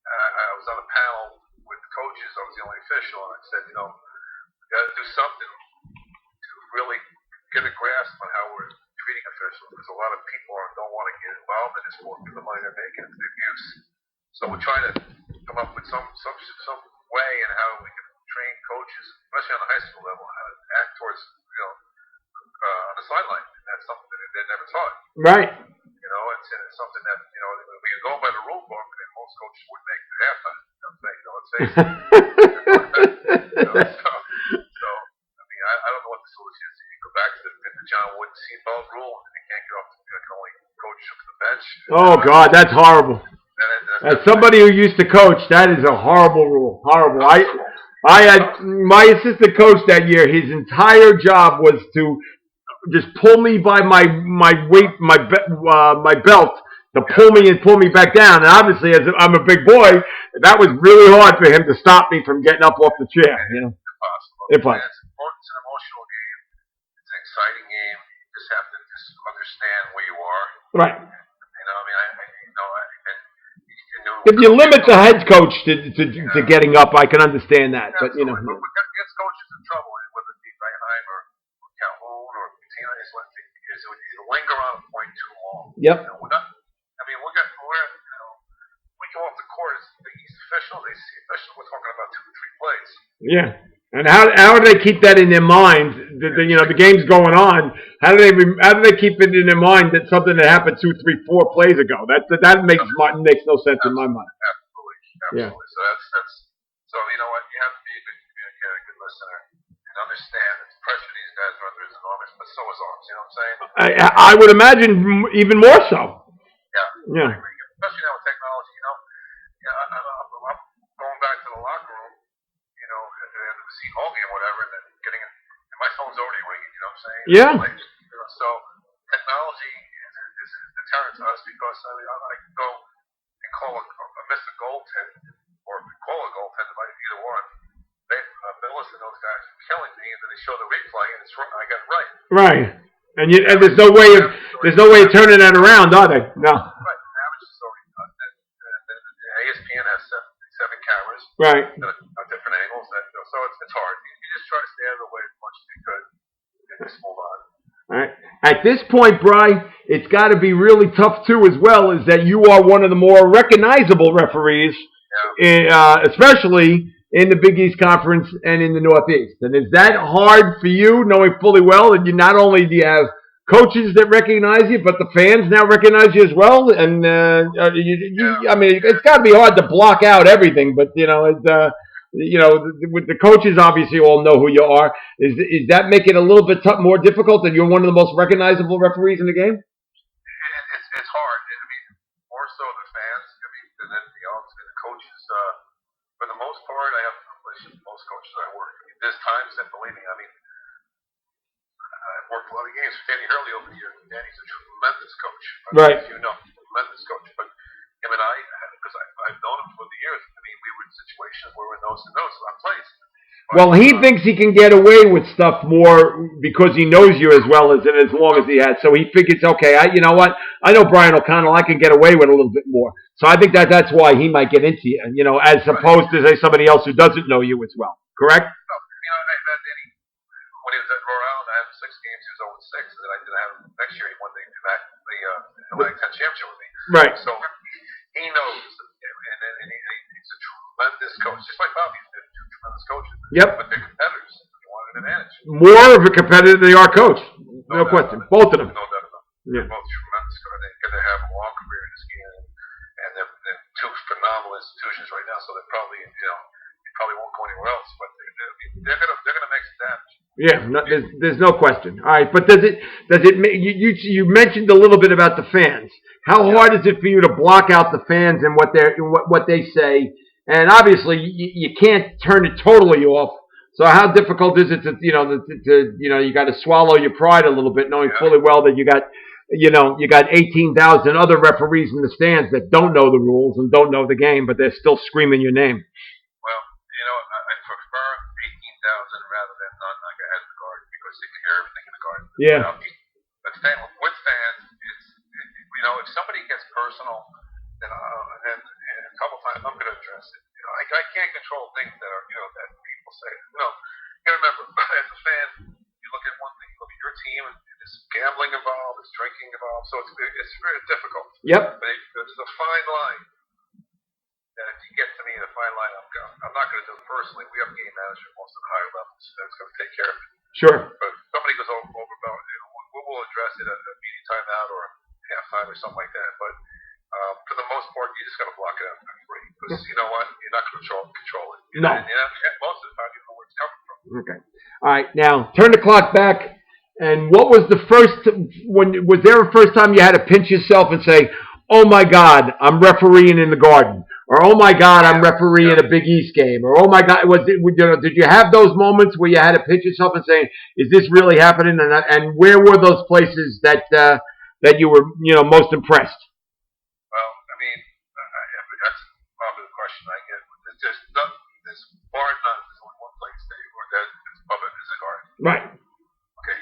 I was on a panel with coaches. I was the only official, and I said, we got to do something to really get a grasp on how we're treating officials, because a lot of people don't want to get involved in this sport for the money they're making. It's abuse. So we're trying to come up with some way in how we can train coaches, especially on the high school level, how to act towards on the sideline. And that's something that they're never taught. Right. It's something that if you go by the rule book, then most coaches would make the halftime. Let's face it. So I mean, I don't know what the solution is. You go back to the John Wooden seatbelt rule, and they can't get off. You can only coach from the bench. Oh God, that's horrible. As somebody who used to coach, that is a horrible rule. Horrible. I had my assistant coach that year. His entire job was to just pull me by my weight, my belt, to pull me and pull me back down. And obviously, as I'm a big boy, that was really hard for him to stop me from getting up off the chair. Impossible. Impossible. It's an emotional game. It's an exciting game. You just have to understand where you are. Right. If you limit the head coach to getting up, I can understand that. But But gets coaches in trouble, whether it be Bayonne or Calhoun or Patina, is you linger on a point too long. Yep. We go off the court as the East official. They see official. We're talking about 2 or 3 plays. Yeah. And how do they keep that in their mind? The game's going on. How do they keep it in their mind that something that happened 2, 3, 4 plays ago? That makes no sense in my mind. Absolutely. Yeah. So that's you know what, you have to be a good communicator, a good listener, and understand that the pressure these guys are under is enormous. But so is ours. You know what I'm saying? I would imagine even more so. Yeah. Especially now with technology. I'm going back to the locker room. At the Seton Hall game or whatever, and then and my phone's already ringing, you know what I'm saying? Yeah. So technology is a deterrent to us, because I can go and miss a goaltender, or call a goaltender by either one. Billis and those guys are killing me, and then they show the replay, and it's I got it right. Right. And there's no way of turning that around, are they? No. Right. Now it's just already done. ESPN has seven cameras. Right. On different angles. So it's hard. You just try to stay out of the way as much as you could and just move on. All right. At this point, Bry, it's got to be really tough too, as well, is that you are one of the more recognizable referees, especially in the Big East Conference and in the Northeast. And is that hard for you, knowing fully well that you not only do you have coaches that recognize you, but the fans now recognize you as well? And I mean, it's got to be hard to block out everything, but with the coaches obviously all know who you are. Is that make it a little bit more difficult that you're one of the most recognizable referees in the game? It's hard. I mean, more so the fans. I mean, and then the coaches. For the most part, I have most coaches I work. I mean, there's times that, believe me, I mean, I've worked a lot of games with Danny Hurley over the years. Danny's a tremendous coach. Right. Tremendous coach. But him and I, because I've known him for the years. I mean, we were in situations where we're nose to nose on plays. Well, he thinks he can get away with stuff more because he knows you as well as long as he has. So he figures, okay, you know what? I know Brian O'Connell. I can get away with a little bit more. So I think that's why he might get into you, as opposed to, say, somebody else who doesn't know you as well. Correct? No, I met Danny when he was at Rhode Island. I had him 6 games. He was 0-6, and then I have him next year. He won the Atlantic 10 championship with me. Right. So he knows, and he's a tremendous coach, just like Bobby. They're 2 tremendous coaches. Yep. But they're competitors. They want an advantage. More of a competitor than they are coach. No question. Both of them. No doubt about it. They're both tremendous coaches. They have a long career in this game, and they're 2 phenomenal institutions right now. So they probably won't go anywhere else. But they're gonna make some damage. Yeah, no, there's no question. All right, but you mentioned a little bit about the fans. How Yeah. hard is it for you to block out the fans and what they say? And obviously, you can't turn it totally off. So how difficult is it to you got to swallow your pride a little bit, knowing Yeah. fully well that you got 18,000 other referees in the stands that don't know the rules and don't know the game, but they're still screaming your name. Well, I prefer 18,000 rather than none like I had in the garden because they can hear everything in the garden. Yeah. But with fans, if somebody gets personal, then a couple times I'm going to address it. I can't control things that are, that people say. You got to remember, as a fan, you look at one thing, you look at your team, and there's gambling involved, there's drinking involved, so it's very difficult. Yep. But there's a fine line. And if you get to me in a fine line, I'm not going to do it personally. We have game management most of the higher levels that's going to take care of it. Sure. But if somebody goes over about, we'll address it at a meeting timeout or halftime or something like that. But for the most part, you just got to block it out for free because you know what, you're not going to control it. No. Most of the time, you know where it's coming from. Okay. All right. Now turn the clock back. And what was the first? Was there a first time you had to pinch yourself and say, "Oh my God, I'm refereeing in the Garden," or "Oh my God, I'm refereeing a Big East game," or "Oh my God"? Did you have those moments where you had to pinch yourself and say, "Is this really happening?" And where were those places that you were most impressed? Well, that's probably the question I get. There's bar none. There's only one place that is public is the Garden. Right. Okay.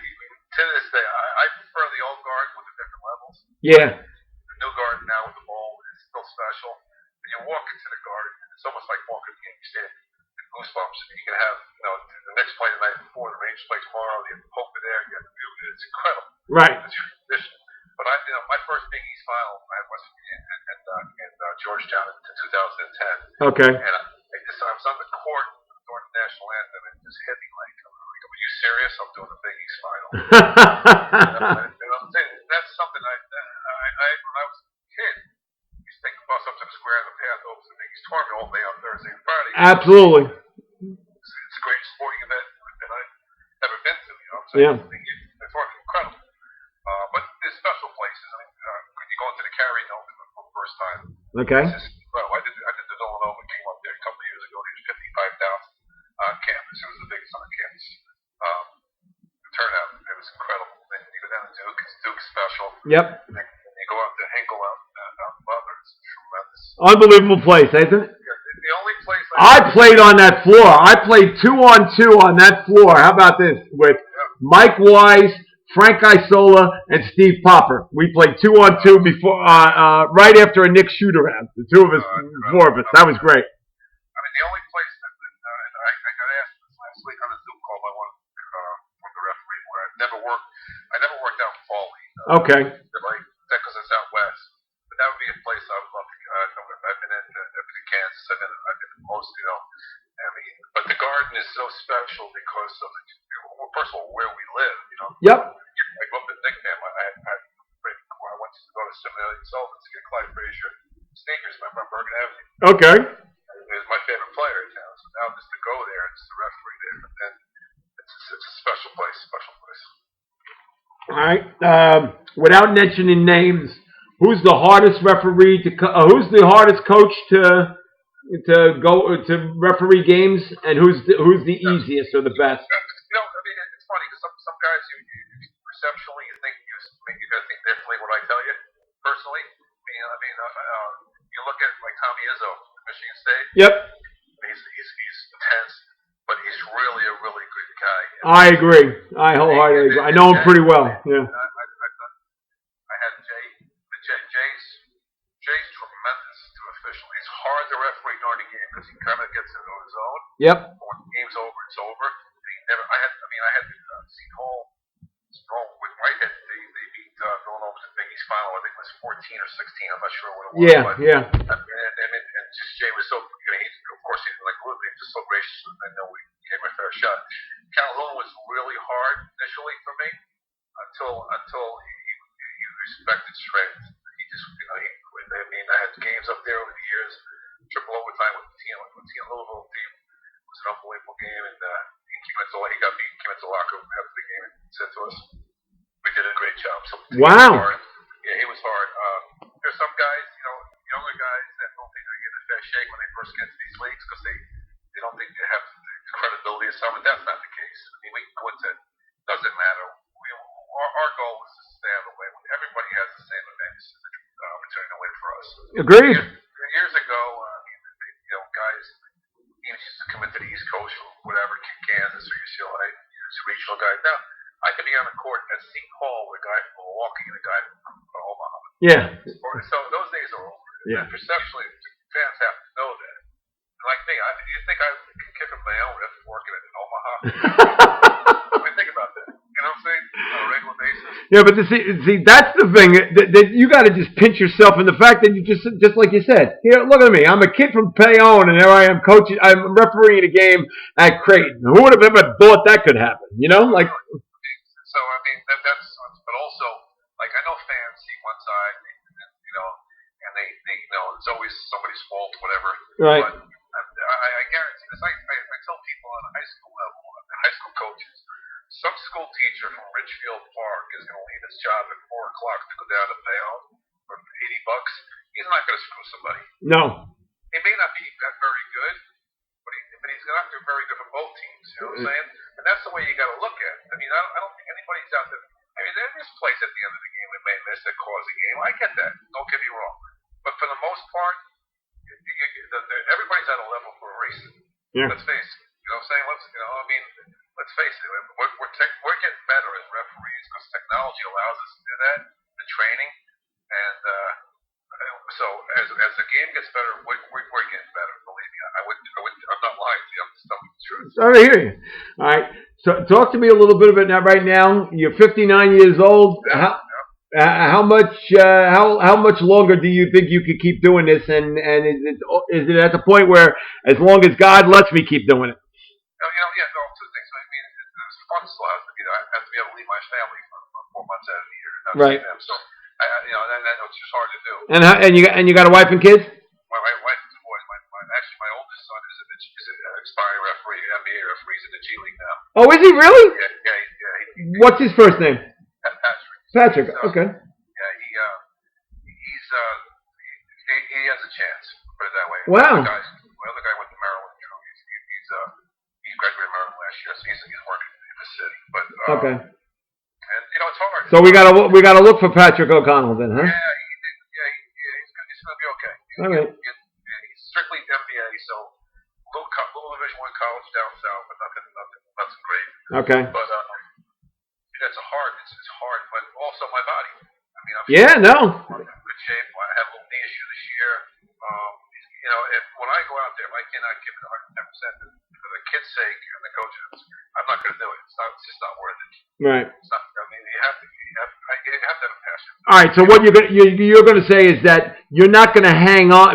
To this day, I prefer the old Garden with the different levels. Yeah. The new Garden now with the bowl is still special. When you walk into the Garden, it's almost like walking to Yankee Stadium. Goosebumps. You can have, the next play the night before, the Rangers play tomorrow. You have the Poker there. You have the view. It's incredible. Right. It's your tradition. But my first Big East final, I had West Virginia and Georgetown in 2010. Okay. And I was on the court during the national anthem, and it just hit me like, "Are you serious? I'm doing the Big East final." That's something when I was a kid, I used to take the bus up to the square and the path over to the Big East tournament all day on Thursday and Friday. Absolutely. It's a great sporting event that I've ever been to. You know what I'm saying? Yeah. It's incredible. But there's special places. When you go into the Carry Dome for the first time. Okay. I did the Villanova game up there a couple of years ago. There was 55,000 on campus. It was the biggest on campus. The turnout, it was incredible. Then you go down to Duke. It's Duke special. Yep. And then you go out to Hinkle out Butler. It's tremendous. Unbelievable place, isn't it? The only place I played on that floor. I played 2-on-2 on that floor. How about this? With Mike Wise, Frank Isola, and Steve Popper. We played 2-on-2 before, right after a Knicks shoot-around. The two of us, four of us. That was great. The only place that I got asked this last week on a Zoom call by one from the referee where I never worked out in Foley. Okay. Because it's out west. But that would be a place I would love to go. I've been in Kansas. I've been in most, but the Garden is so special because of first of all, where we live, Yep. I grew up in Nicknam. I went to go to Seminary and Sullivan to get Clyde Frazier sneakers, remember, on Bergen Avenue. Okay. He was my favorite player in town. So now just to go there and just to referee there, and it's a special place, All right. Without mentioning names, who's the hardest referee who's the hardest coach to go to referee games, and who's the easiest or the best? It's funny because some guys you perceptually you think you got to think differently. What I tell you personally, you look at like Tommy Izzo, Michigan State. Yep. He's intense, but he's really a really good guy. I agree. I wholeheartedly agree. I know him pretty well. Yeah. I had Jay's tremendous to official. He's hard to referee during the game because he kind of gets into his zone. Yep. When the game's over, it's over. I had seen Hall with Whitehead. They beat Villanova in the Big East final. I think it was 14 or 16. I'm not sure what it was. Yeah. And just Jay was so, of course, he didn't like Luke. He was just so gracious. I know we gave him a fair shot. Calhoun was really hard initially for me until he respected strength. He just, I had games up there over the years, triple overtime with the team. Louisville team was an unbelievable game, and he came into the locker room after the game and said to us, "We did a great job." So Wow. yeah, he was hard. There's some guys, younger guys that don't think they're getting a fair shake when they first get to these leagues because they don't think they have the credibility of some, but that's not the case. I mean, we can go into it. Doesn't matter. Our goal is to stay out of the way. Everybody has the same events, opportunity to win for us. Agreed. Years ago, guys teams used to come into the East Coast or whatever, Kansas or UCLA, regional guys. Now, I could be on the court at Seton Hall with a guy from Milwaukee and a guy from Omaha. Yeah. So those days are over. Yeah. And perceptually, fans have to know that. And like me, you think I could kick in Bayonne after working in Omaha? I mean, think about that. You know what I'm saying? On a regular basis. Yeah, but see, that's the thing that you got to just pinch yourself in the fact that you just like you said. Here, look at me. I'm a kid from Bayonne, and here I am coaching. I'm refereeing a game at Creighton. Who would have ever thought that could happen? Like. So I mean, that's. But also, like I know fans see one side, and they it's always somebody's fault, whatever. Right. But I guarantee this. I tell people on a high school level, high school coaches. Some school teacher from Richfield Park is going to leave his job at 4 o'clock to go down to Bayonne for $80. He's not going to screw somebody. No. He may not be that very good, but he's not very good for both teams. You know what I'm saying? And that's the way you got to look at it. I mean, I don't think anybody's out there. I mean, there's plays at the end of the game we may miss that cause a game. I get that. Don't get me wrong. But for the most part, everybody's at a level for a reason. Yeah. Let's face it. You know what I'm saying? Let's face it. We're getting better as referees because technology allows us to do that, the training, and so as the game gets better, we're getting better. Believe me, I'm not lying to you. I'm just telling you the truth. I hear you. All right. So talk to me a little bit about that right now. You're 59 years old. How much longer do you think you could keep doing this? And is it at the point where as long as God lets me keep doing it? Two things. I mean, it's fun still. I have to be able to leave my family for 4 months out of the year. Right. Them. So, it's just hard to do. And you got a wife and kids? My wife and two boys. My oldest son is an aspiring referee, NBA referee. He's in the G League now. Oh, is he really? Yeah. What's his first name? Patrick. Okay. Yeah, he has a chance. Put it that way. Wow. My other guy went to Maryland. He graduated Maryland last year, so he's working in the city. But okay. And it's hard. So we gotta look for Patrick O'Connell then, huh? Yeah, he's gonna be okay. He's strictly MBA, so little Division I college down south, but nothing great. Okay. But it's hard, but also my body. I mean, I'm in good shape. I had a little knee issue this year. When I go out there, if I cannot give it 110% for the kids' sake and the coaches, I'm not going to do it. It's just not worth it. Right. It's not. I mean, you have to have a passion. All right. So what you're going to say is that you're not going to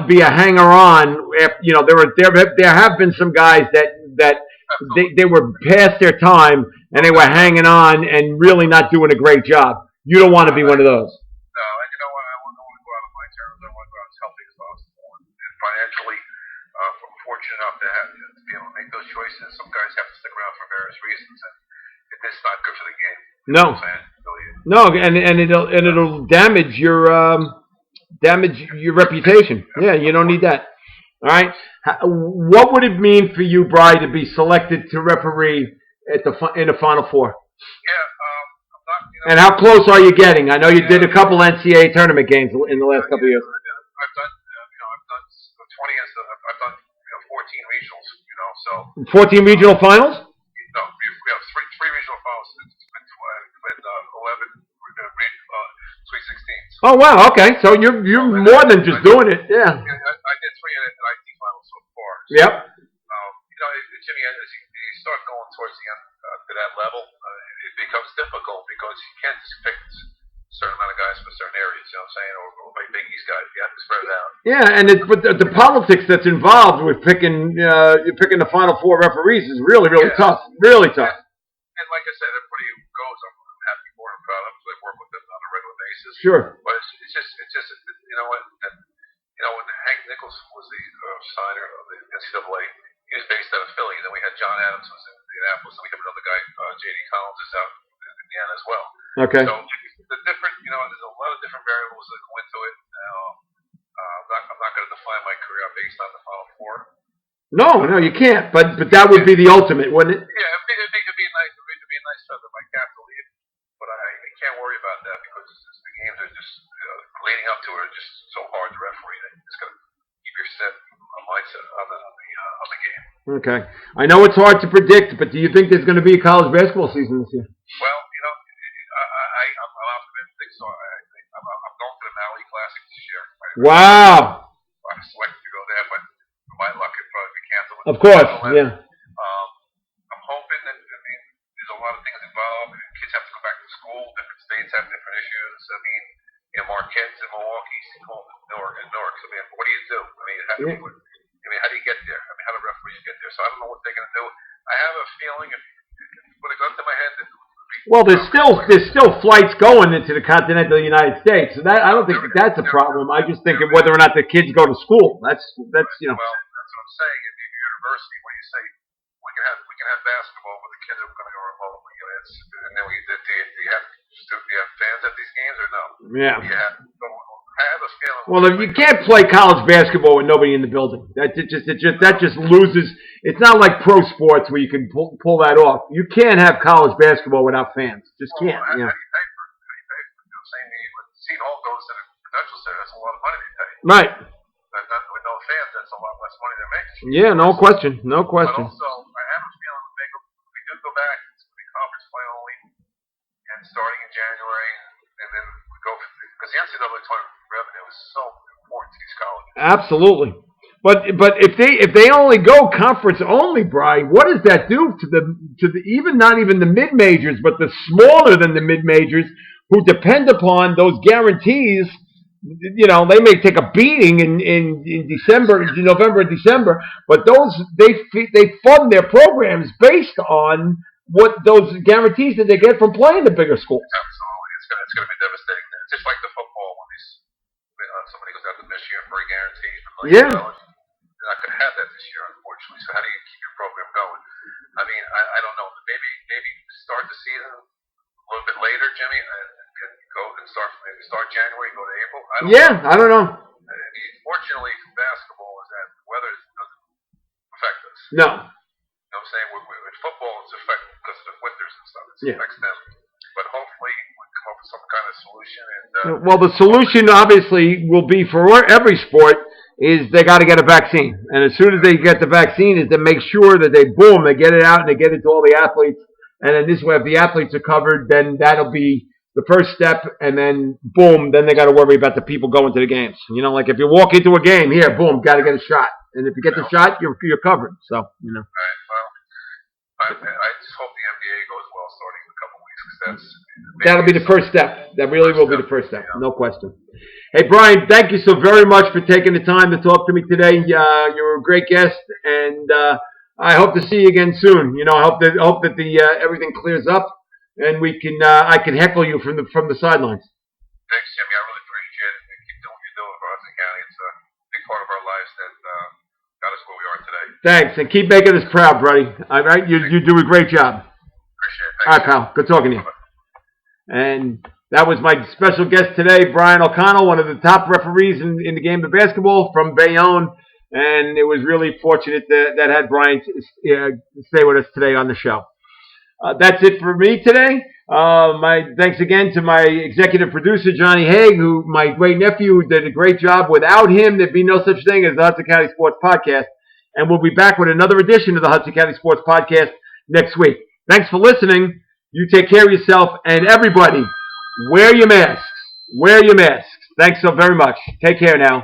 be a hanger on. There have been some guys that they were past their time and they were hanging on and really not doing a great job. You don't want to be one of those. No, and you know what? I want to go out on my terms. I want to go out as healthy as possible. And financially, I'm fortunate enough to be able to make those choices. Some guys have to stick around for various reasons, and it's not good for the game. No. No, and it'll damage your reputation. Yeah, you don't need that. All right. What would it mean for you, Bry, to be selected to referee in the Final Four? Yeah. And how close are you getting? I know you did a couple NCAA tournament games in the last couple of years. I've done 20 years. I've done 14 regionals. So 14 regional finals? No, we have three regional finals. It's been 11 Sweet 16s. Oh wow, okay. So you're more than just doing it. Yeah. I did 3 at IT finals so far. So, yep. Jimmy, as you start going towards the end to that level, it becomes difficult because you can't just pick a certain amount of guys from certain areas, you know what I'm saying, or like Big East guys. You have to spread it out. Yeah, and but the politics that's involved with picking the Final Four referees is really tough. Really tough. And like I said, everybody who goes, I'm happy for and proud of because I work with them on a regular basis. Sure. But it's just when Hank Nichols was the signer of the NCAA, he was based out of Philly. Then we had John Adams, who was in Indianapolis, and we have another guy, J.D. Collins, is out in Indiana as well. Okay. So the different, there's a lot of different variables that go into it. I'm not going to define my career based on the Final Four. No, you can't. But that would be the ultimate, wouldn't it? Yeah, it'd be nice. It'd be a nice feather my cap to leave, but I can't worry about that because the games are just leading up to it are just so hard to referee. That it's going to keep your mindset on the game. Okay. I know it's hard to predict, but do you think there's going to be a college basketball season this year? Well, I'm optimistic, so I'm going to the Maui Classic this year. Wow. I selected to go there, but my luck could probably be canceled. Of course, yeah. I'm hoping that, there's a lot of things involved. Kids have to go back to school. Different states have different issues. Marquette's in Milwaukee, Newark. So, what do you do? How do you get there? How do referees get there? So I don't know what they're going to do. I have a feeling if when it goes to my head, well, there's still flights going into the continental United States, so that I don't think that's a problem. I just think of whether or not the kids go to school. That's Well, that's what I'm saying. At the university, when you say we can have basketball, but the kids are going to go remote. And then do you have fans at these games or no? Yeah. So I have a feeling. Well, if you can't play college basketball with nobody in the building, that just loses. It's not like pro sports where you can pull that off. You can't have college basketball without fans. Just can't. How do you pay for it? Seton Hall goes to the Prudential Center. That's a lot of money they pay. Right. With no fans, that's a lot less money they're making. Yeah, no question. But also, I have a feeling if we do go back, it's going to be conference play only, and starting in January, and then we go because the NCAA tournament revenue is so important to these colleges. Absolutely. But if they only go conference only, Bri, what does that do to the even not even the mid majors, but the smaller than the mid majors who depend upon those guarantees? They may take a beating in November and December, but they fund their programs based on what those guarantees that they get from playing the bigger schools. Absolutely, it's going to be devastating. It's just like the football when somebody goes out to Michigan for a guarantee for $1 million. Yeah. You're not going to have that this year, unfortunately. So how do you keep your program going? I don't know. Maybe start the season a little bit later, Jimmy, and go and start January, go to April. I don't know. Fortunately, for basketball is that weather doesn't affect us. No. You know what I'm saying? With football, it's affected because of the winters and stuff. It affects them. But hopefully, we come up with some kind of solution. Well, the solution obviously will be for every sport is they got to get a vaccine, and as soon as they get the vaccine, is to make sure that they get it out and they get it to all the athletes. And then this way, if the athletes are covered, then that'll be the first step, and then boom, then they got to worry about the people going to the games. Like if you walk into a game here, boom, got to get a shot, and if you get the shot, you're covered. So Right. Well, I just hope the NBA goes well starting in a couple of weeks because that'll be the first step. That really will be the first step, no question. Hey, Brian, thank you so very much for taking the time to talk to me today. You're a great guest, and I hope to see you again soon. I hope that everything clears up, and I can heckle you from the sidelines. Thanks, Jimmy. I really appreciate it. Keep doing what you're doing for Hudson County. It's a big part of our lives that got us where we are today. Thanks, and keep making us proud, buddy. All right, you do a great job. Appreciate it. Thanks, all right, pal. Good talking to you. And that was my special guest today, Brian O'Connell, one of the top referees in the game of basketball from Bayonne. And it was really fortunate that had Brian stay with us today on the show. That's it for me today. My thanks again to my executive producer, Johnny Haig, my great nephew, who did a great job. Without him, there'd be no such thing as the Hudson County Sports Podcast. And we'll be back with another edition of the Hudson County Sports Podcast next week. Thanks for listening. You take care of yourself, and everybody, wear your masks. Wear your masks. Thanks so very much. Take care now.